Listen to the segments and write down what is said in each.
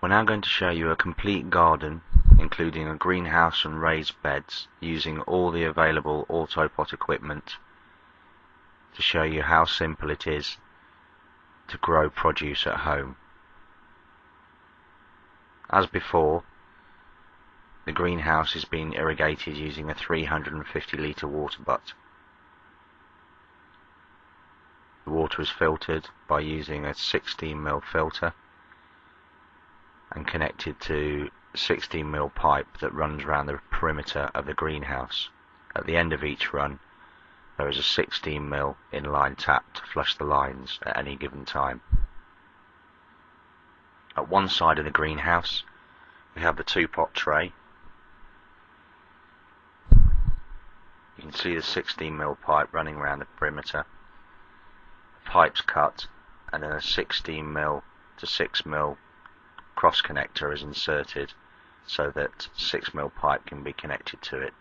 We're now going to show you a complete garden, including a greenhouse and raised beds, using all the available AutoPot equipment to show you how simple it is to grow produce at home. As before, the greenhouse is being irrigated using a 350 litre water butt. The water is filtered by using a 16mm filter and connected to a 16mm pipe that runs around the perimeter of the greenhouse. At the end of each run, there is a 16mm inline tap to flush the lines at any given time. At one side of the greenhouse, we have the 2-pot tray. You can see the 16mm pipe running around the perimeter. The pipe's cut, and then a 16mm to 6mm cross connector is inserted so that 6mm pipe can be connected to it.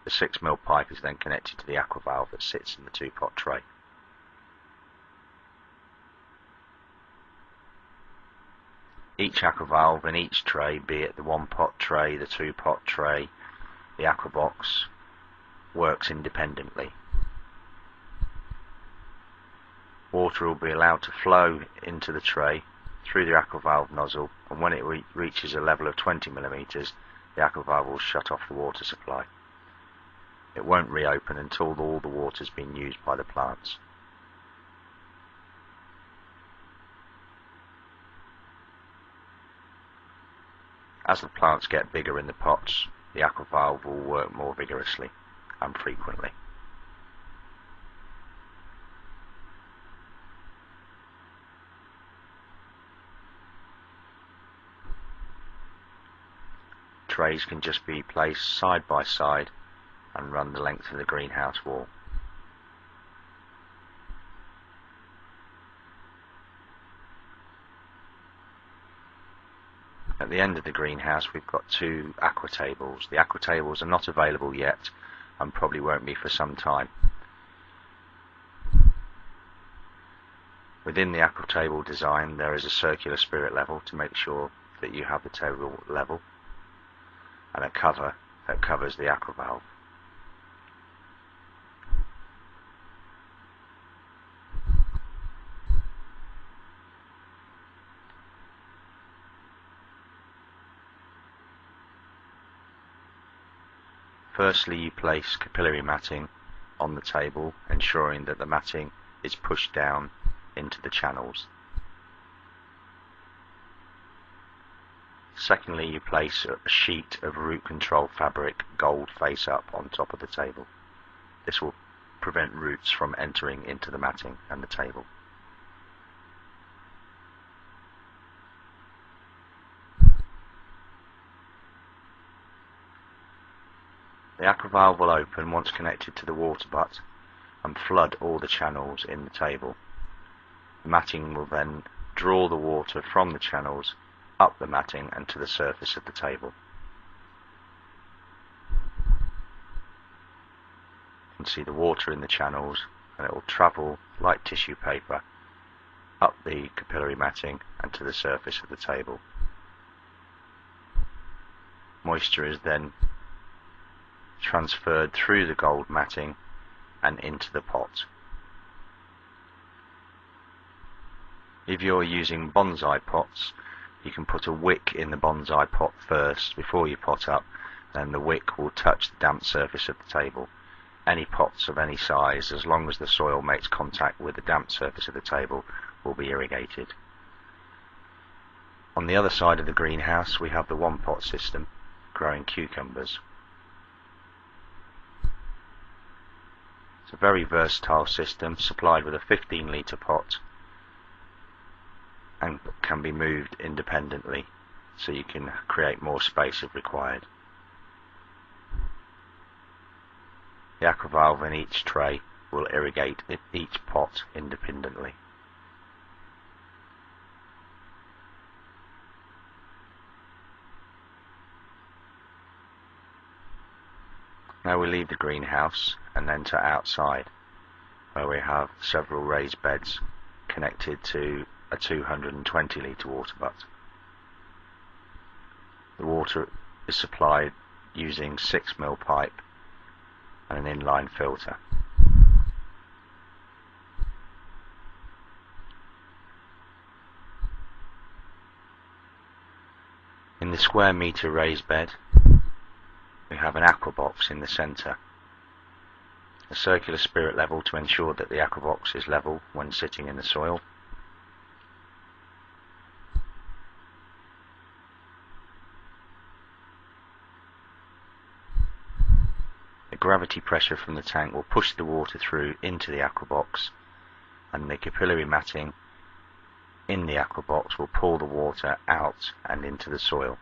The 6mm pipe is then connected to the aqua valve that sits in the 2-pot tray. Each aqua valve in each tray, be it the 1-pot tray, the 2-pot tray, the aqua box, works independently. Water will be allowed to flow into the tray through the aqua valve nozzle, and when it reaches a level of 20mm, the aqua valve will shut off the water supply. It won't reopen until all the water has been used by the plants. As the plants get bigger in the pots, the aqua valve will work more vigorously and frequently. Trays can just be placed side by side and run the length of the greenhouse wall. At the end of the greenhouse, we've got 2 aqua tables. The aqua tables are not available yet and probably won't be for some time. Within the aqua table design, there is a circular spirit level to make sure that you have the table level, and a cover that covers the aqua valve. Firstly, you place capillary matting on the table, ensuring that the matting is pushed down into the channels. Secondly, you place a sheet of root control fabric, gold face up, on top of the table. This will prevent roots from entering into the matting and the table. The aqua valve will open once connected to the water butt and flood all the channels in the table. The matting will then draw the water from the channels up the matting and to the surface of the table. You can see the water in the channels, and it will travel like tissue paper up the capillary matting and to the surface of the table. Moisture is then transferred through the gold matting and into the pot. If you're using bonsai pots, you can put a wick in the bonsai pot first before you pot up, then the wick will touch the damp surface of the table. Any pots of any size, as long as the soil makes contact with the damp surface of the table, will be irrigated. On the other side of the greenhouse, we have the 1-pot system, growing cucumbers. It's a very versatile system, supplied with a 15-litre pot, and can be moved independently, so you can create more space if required. The aqua valve in each tray will irrigate each pot independently. Now we leave the greenhouse and enter outside, where we have several raised beds connected to a 220 litre water butt. The water is supplied using 6mm pipe and an inline filter. In the square metre raised bed, we have an aqua box in the centre, a circular spirit level to ensure that the aqua box is level when sitting in the soil, the gravity pressure from the tank will push the water through into the aqua box, and the capillary matting in the aqua box will pull the water out and into the soil.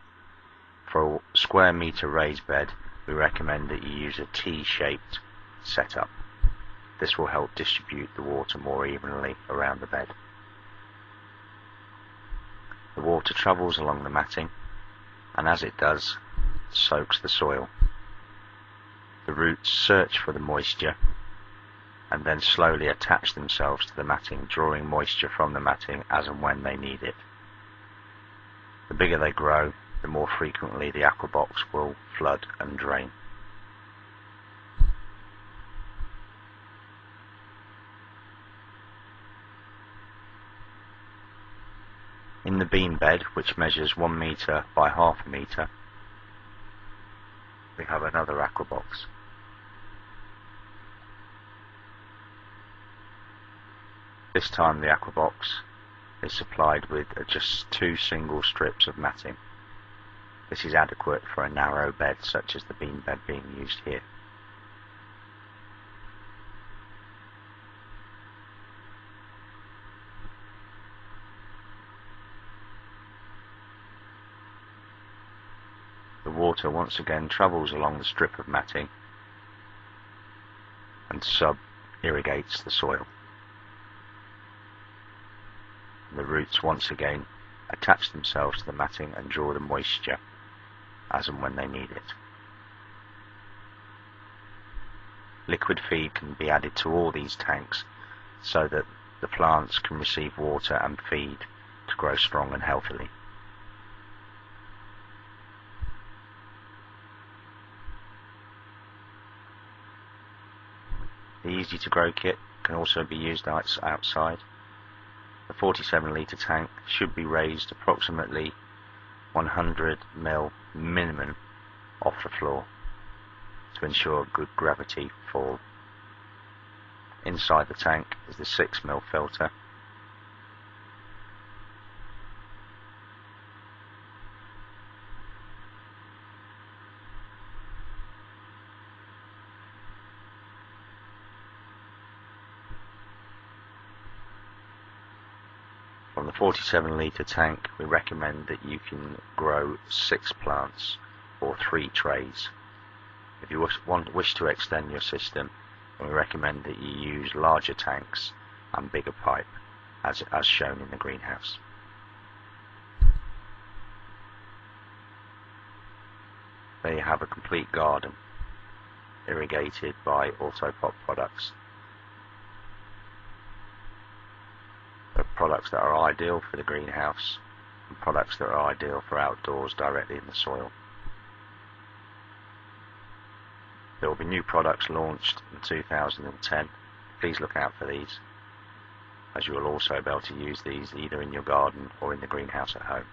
For a square metre raised bed, we recommend that you use a T-shaped setup. This will help distribute the water more evenly around the bed. The water travels along the matting, and as it does, soaks the soil. The roots search for the moisture and then slowly attach themselves to the matting, drawing moisture from the matting as and when they need it. The bigger they grow, the more frequently the aqua box will flood and drain. In the bean bed, which measures 1 metre by half a metre, we have another aqua box. This time the aqua box is supplied with just 2 single strips of matting. This is adequate for a narrow bed such as the bean bed being used here. The water once again travels along the strip of matting and sub-irrigates the soil. The roots once again attach themselves to the matting and draw the moisture as and when they need it. Liquid feed can be added to all these tanks so that the plants can receive water and feed to grow strong and healthily. The easy to grow kit can also be used outside. The 47 litre tank should be raised approximately 100 mm minimum off the floor to ensure good gravity fall. Inside the tank is the 6mm filter. From the 47 litre tank, we recommend that you can grow 6 plants or 3 trays. If you wish to extend your system, we recommend that you use larger tanks and bigger pipe, as shown in the greenhouse. There you have a complete garden, irrigated by AutoPot products. Products that are ideal for the greenhouse and products that are ideal for outdoors directly in the soil. There will be new products launched in 2010. Please look out for these, as you will also be able to use these either in your garden or in the greenhouse at home.